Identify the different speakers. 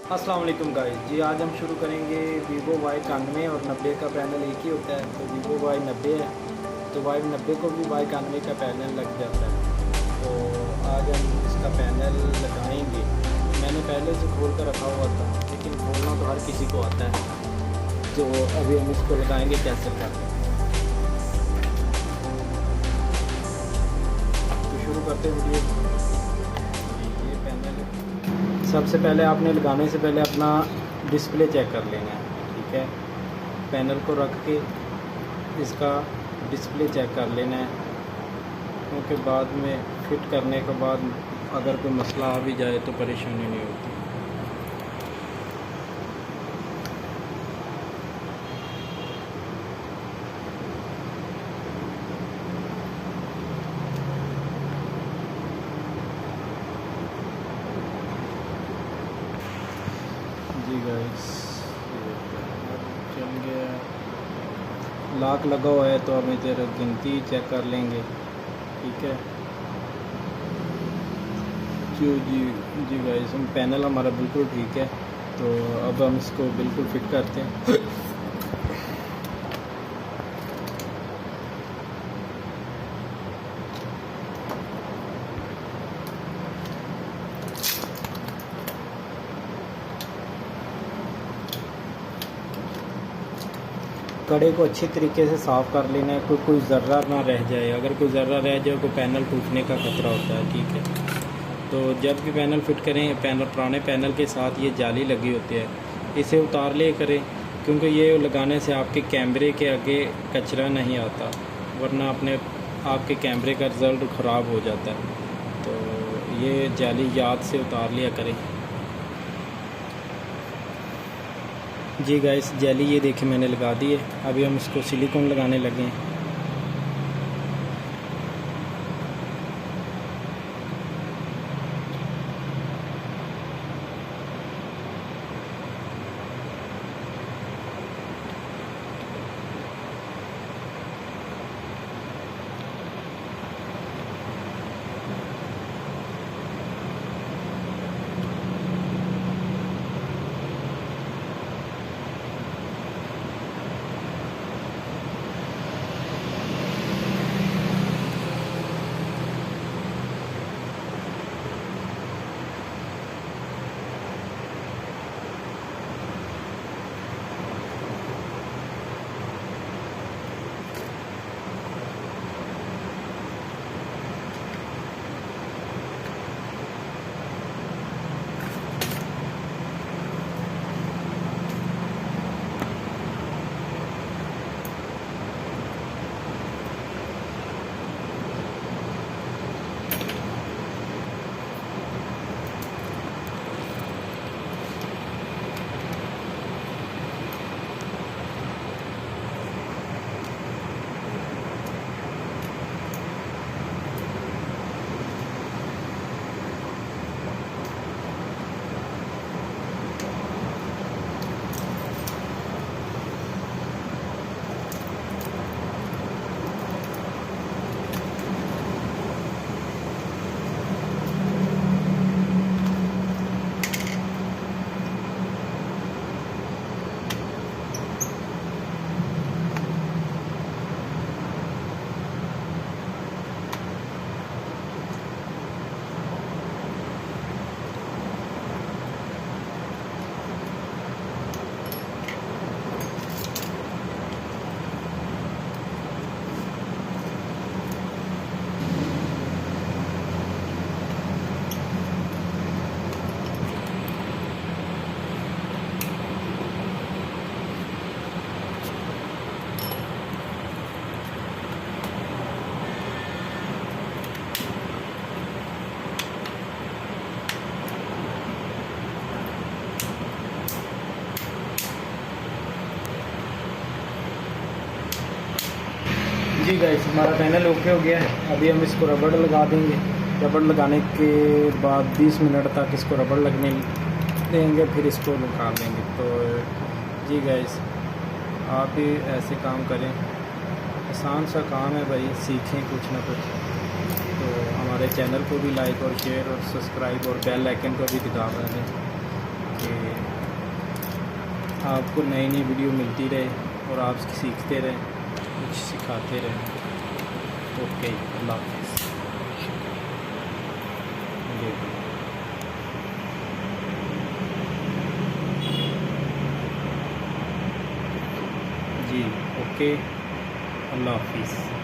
Speaker 1: अस्सलाम वालेकुम गाइस जी। आज हम शुरू करेंगे वीवो Y91 और 90 का पैनल एक ही होता है। तो वीवो Y90 है तो Y90 को भी Y91 का पैनल लग जाता है। तो आज हम इसका पैनल लगाएंगे। मैंने पहले से खोल कर रखा हुआ था, लेकिन खोलना तो हर किसी को आता है। तो अभी हम इसको लगाएंगे कैसे करके। तो शुरू करते हैं वीडियो। ये पैनल सबसे पहले आपने लगाने से पहले अपना डिस्प्ले चेक कर लेना है, ठीक है। पैनल को रख के इसका डिस्प्ले चेक कर लेना है, क्योंकि बाद में फिट करने के बाद अगर कोई मसला आ भी जाए तो परेशानी नहीं होती। जी गाइस, चल गया। लॉक लगा हुआ है तो हम इधर गिनती चेक कर लेंगे, ठीक है। जी गाइस, हम पैनल हमारा बिल्कुल ठीक है। तो अब हम इसको बिल्कुल फिट करते हैं। कड़े को अच्छी तरीके से साफ़ कर लेना है, कोई ज़र्रा ना रह जाए। अगर कोई ज़र्रा रह जाए तो पैनल टूटने का खतरा होता है, ठीक है। तो जब भी पैनल फिट करें, पुराने पैनल के साथ ये जाली लगी होती है, इसे उतार ले करें, क्योंकि ये लगाने से आपके कैमरे के आगे कचरा नहीं आता, वरना आपके कैमरे का रिज़ल्ट ख़राब हो जाता है। तो ये जाली याद से उतार लिया करें। जी गाइस, जाली ये देखिए मैंने लगा दी है। अभी हम इसको सिलिकॉन लगाने लगे हैं। जी गाइस, हमारा पैनल ओके हो गया है। अभी हम इसको रबड़ लगा देंगे। रबड़ लगाने के बाद 20 मिनट तक इसको रबड़ लगने देंगे, फिर इसको निकाल देंगे। तो जी गाइस, आप भी ऐसे काम करें। आसान सा काम है भाई, सीखें कुछ ना कुछ। तो हमारे चैनल को भी लाइक और शेयर और सब्सक्राइब और बेल आइकन को भी दबा दें कि आपको नई नई वीडियो मिलती रहे और आप सीखते रहें, कुछ सिखाते रहें। ओके, अल्लाह हाफ़िज़। जी ओके, अल्लाह हाफ़िज़।